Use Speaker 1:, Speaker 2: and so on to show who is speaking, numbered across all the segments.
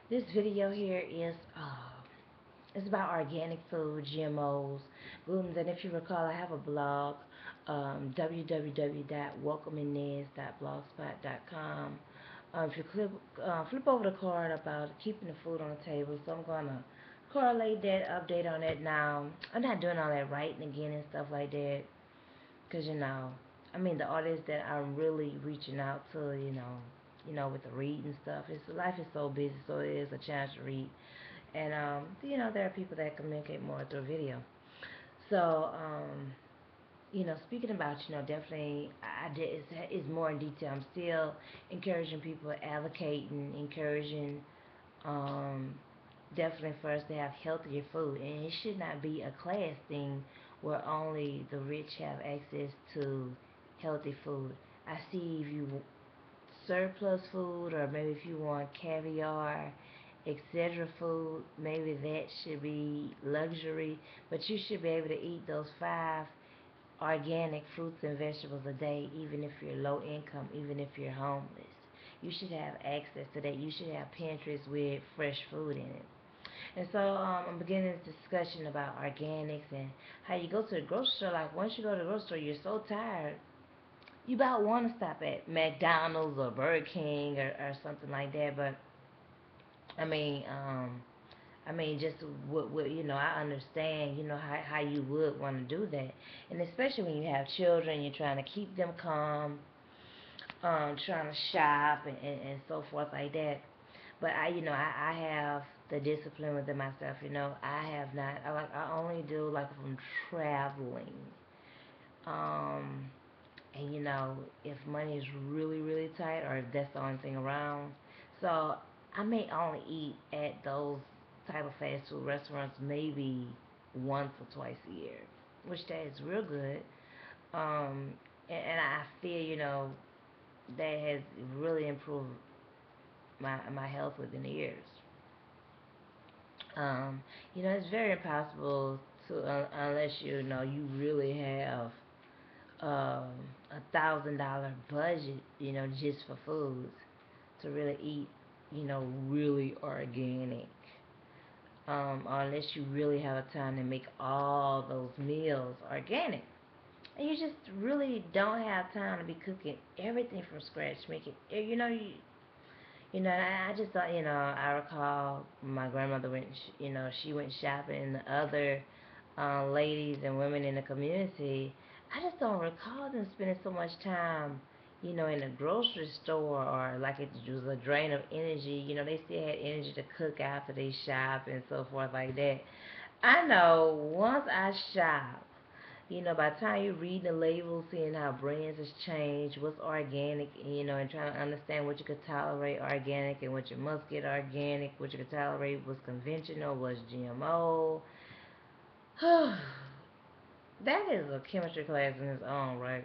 Speaker 1: This video here is it's about organic food, GMOs, gluten. And if you recall, I have a blog, www.welcomeingness.blogspot.com. If you flip over the card about keeping the food on the table, so I'm gonna correlate that, update on that now. I'm not doing all that writing again and stuff like that, cause I mean the artists that I'm really reaching out to, with the reading stuff. Life is so busy, so it is a chance to read. And there are people that communicate more through video. So speaking about, definitely I did is more in detail. I'm still encouraging people, advocating, encouraging, um, definitely for us to have healthier food, and it should not be a class thing where only the rich have access to healthy food. I see if you surplus food, or maybe if you want caviar, etc. food, maybe that should be luxury, but you should be able to eat those 5 organic fruits and vegetables a day, even if you're low income, even if you're homeless. You should have access to that. You should have pantries with fresh food in it. And so I'm beginning this discussion about organics and how you go to the grocery store. Like, once you go to the grocery store, you're so tired, you about want to stop at McDonald's or Burger King, or something like that. But I mean, just what I understand, how you would want to do that, and especially when you have children, you're trying to keep them calm, trying to shop and so forth like that. But I have the discipline within myself. I have not. I only do, like, if I'm traveling. Um, and if money is really really tight, or if that's the only thing around, so I may only eat at those type of fast food restaurants maybe once or twice a year, which that is real good. And I feel, that has really improved my health within the years. It's very impossible to, unless you really have um, $1,000 budget, just for foods, to really eat, really organic. Unless you really have a time to make all those meals organic. And you just really don't have time to be cooking everything from scratch, making, I just thought, I recall my grandmother went, she went shopping, and the other ladies and women in the community. I just don't recall them spending so much time, in the grocery store, or like it was a drain of energy. They still had energy to cook after they shop and so forth like that. I know once I shop, by the time you read the labels, seeing how brands has changed, what's organic, and trying to understand what you could tolerate organic and what you must get organic, what you could tolerate what's conventional, what's GMO. That is a chemistry class in its own right.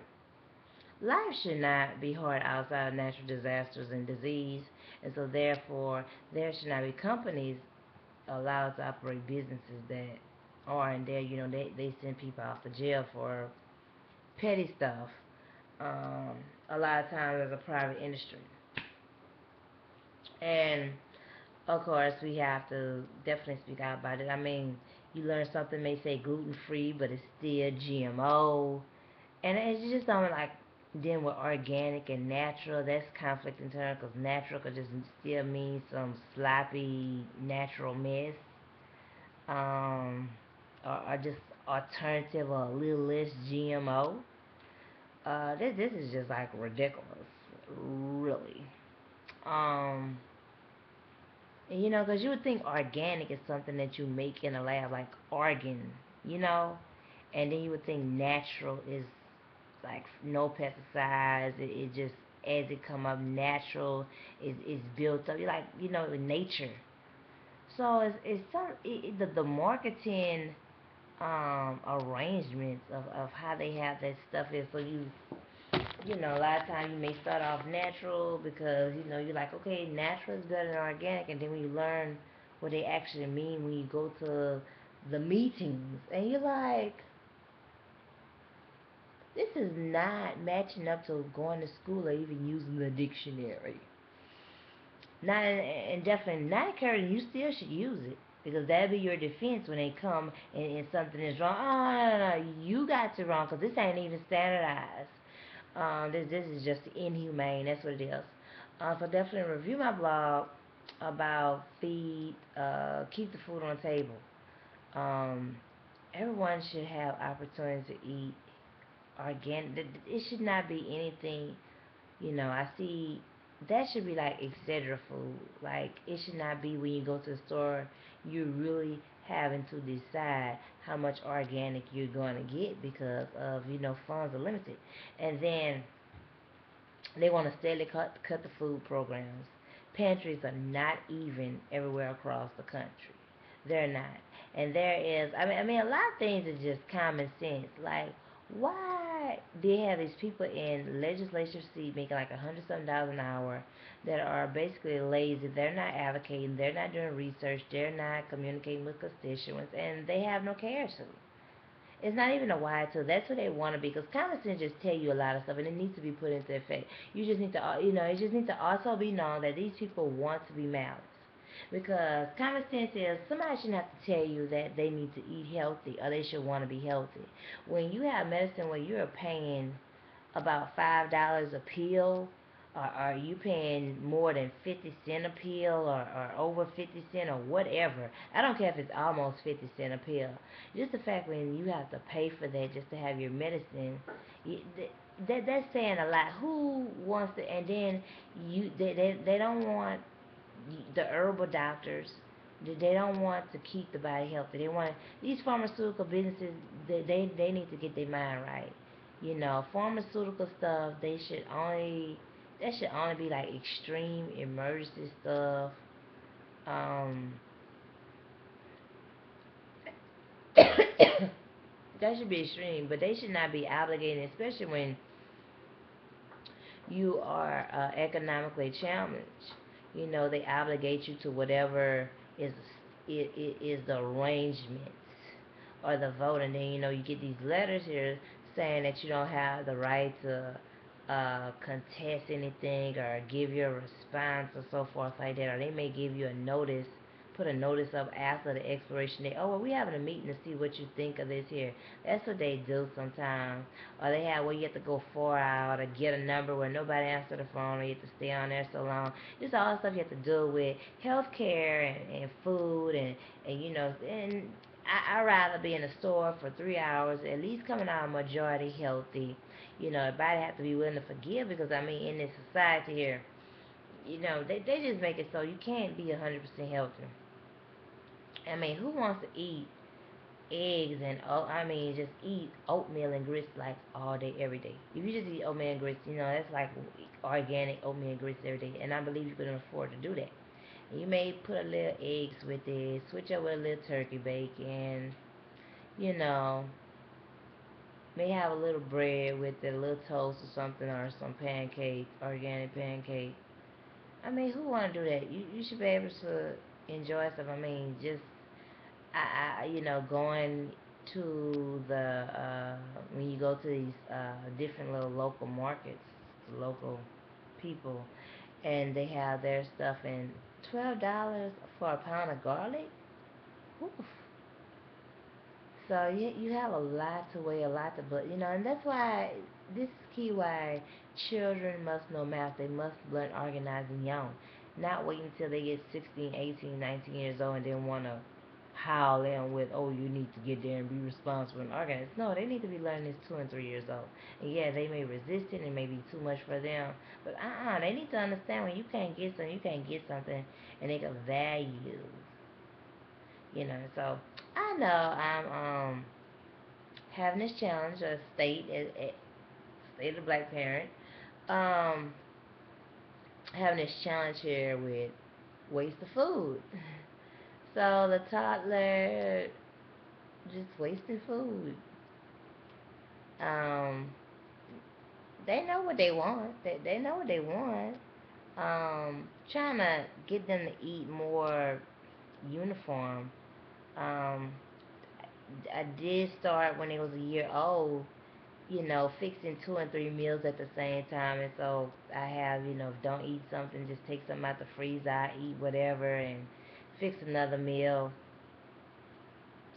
Speaker 1: Life should not be hard outside of natural disasters and disease, and so therefore there should not be companies allowed to operate businesses that are, and there, they send people off to jail for petty stuff. A lot of times as a private industry. And of course, we have to definitely speak out about it. I mean, you learn something may say gluten free, but it's still GMO, and it's just something like then with organic and natural. That's conflict in terms, because natural could just still mean some sloppy natural mess, um, or just alternative, or a little less GMO. This is just like ridiculous, really. Um, and, because you would think organic is something that you make in a lab, like organ, you know, and then you would think natural is like no pesticides. It just, as it come up natural, is built up. You like, in nature. So it's some the marketing arrangements of how they have that stuff is, so a lot of times you may start off natural because, you're like, okay, natural is better than organic, and then when you learn what they actually mean when you go to the meetings, and you're like, this is not matching up to going to school or even using the dictionary. Not and definitely not encouraging. You still should use it because that'll be your defense when they come and something is wrong. Oh, no, you got it wrong because this ain't even standardized. This is just inhumane. That's what it is. So definitely review my blog about keep the food on the table. Um, Everyone should have opportunity to eat organic. It should not be anything. I see that should be like etc. food. Like it should not be when you go to the store, you're really having to decide how much organic you're going to get because of funds are limited, and then they want to steadily cut the food programs. Pantries are not even everywhere across the country. They're not. And there is, I mean, a lot of things are just common sense. Like, why they have these people in legislative seat making like $100 something an hour that are basically lazy? They're not advocating. They're not doing research. They're not communicating with constituents, and they have no care to. It's not even a why to. That's what they want to be. Because common sense just tell you a lot of stuff, and it needs to be put into effect. You just need to, it just needs to also be known that these people want to be malice. Because common sense is somebody shouldn't have to tell you that they need to eat healthy or they should want to be healthy. When you have medicine where you're paying about $5 a pill, or are you paying more than 50 cent a pill, or over 50 cent or whatever? I don't care if it's almost 50 cent a pill. Just the fact when you have to pay for that just to have your medicine, you, that's saying a lot. Who wants to? And then they don't want the herbal doctors. They don't want to keep the body healthy. They want these pharmaceutical businesses. They need to get their mind right. Pharmaceutical stuff. That should only be like extreme emergency stuff. Um, that should be extreme, but they should not be obligated, especially when you are economically challenged. They obligate you to whatever is is the arrangements or the vote, and then you get these letters here saying that you don't have the right to contest anything or give your response or so forth like that, or they may give you a notice, put a notice up after the expiration date. Oh, well, we having a meeting to see what you think of this here. That's what they do sometimes. Or they have where you have to go 4 hours or get a number where nobody answer the phone, or you have to stay on there so long. Just all the stuff you have to deal with healthcare and food, and I'd rather be in a store for 3 hours, at least coming out majority healthy. Everybody have to be willing to forgive, because I mean, in this society here, they just make it so you can't be 100% healthy. I mean, who wants to eat eggs and just eat oatmeal and grits like all day, every day? If you just eat oatmeal and grits, that's like organic oatmeal and grits every day, and I believe you can afford to do that. And you may put a little eggs with it, switch up with a little turkey bacon, you know, may have a little bread with it, a little toast or something, or some pancake, organic pancake. I mean, who want to do that? You should be able to enjoy stuff. I mean, just going to the when you go to these different little local markets, local people, and they have their stuff, and $12 for a pound of garlic. Oof. So you have a lot to weigh, a lot to, but and that's why this is key. Why children must know math. They must learn organizing young, not wait until they get 16, 18, 19 years old and then want to howl in with, oh, you need to get there and be responsible and organized. No, they need to be learning this 2 and 3 years old. And yeah, they may resist it and may be too much for them, but they need to understand when you can't get something, you can't get something, and they can value. So I know I'm having this challenge, a state of black parent, um, having this challenge here with waste of food. So the toddler just wasting food. Um, they know what they want. They know what they want. Trying to get them to eat more uniform. Um, I did start when they was a year old fixing 2 and 3 meals at the same time. And so I have, don't eat something, just take something out the freezer, I eat whatever and fix another meal.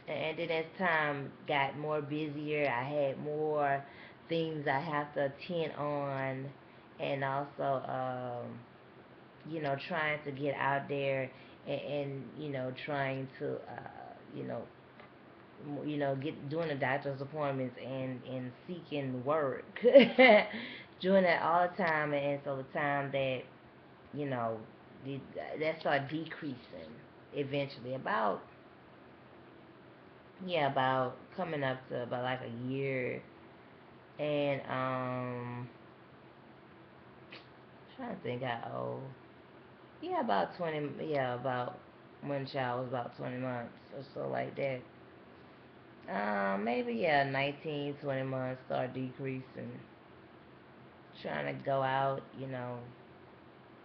Speaker 1: And then as time got more busier, I had more things I have to attend on, and also, trying to get out there and trying to, get doing the doctor's appointments and seeking work, doing that all the time, and so the time that you know the, that started decreasing eventually about about coming up to about like a year, and trying to think how old. Yeah, about 20. Yeah, about when child was about 20 months or so like that. Maybe, yeah, 19, 20 months start decreasing. Trying to go out,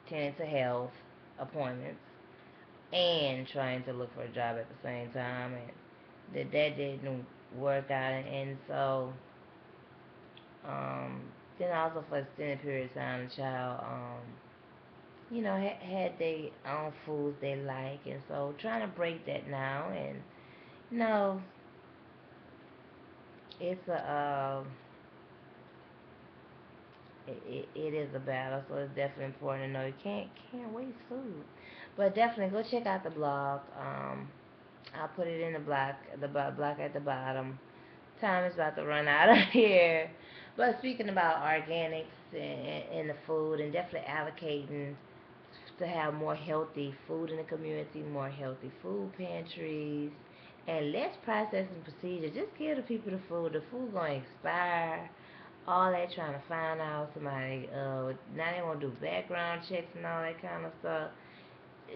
Speaker 1: tending to health appointments and trying to look for a job at the same time, and that didn't work out, and so um, then also for extended period of time, the child had their own foods they like, and so trying to break that now, and you know it's it is a battle, so it's definitely important to know you can't waste food. But definitely go check out the blog. I'll put it in the block at the bottom. Time is about to run out of here. But speaking about organics and the food, and definitely advocating to have more healthy food in the community, more healthy food pantries, and less processing procedures. Just give the people the food. The food gonna expire. All that trying to find out somebody. Now they want to do background checks and all that kind of stuff.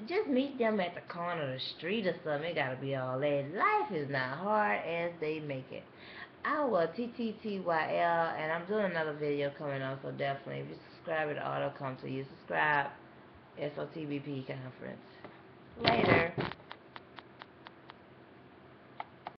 Speaker 1: Just meet them at the corner of the street or something. It gotta be all that. Life is not hard as they make it. I will TTTYL, and I'm doing another video coming up, so definitely if you subscribe, it auto come to you. Subscribe. SOTBP conference. Later.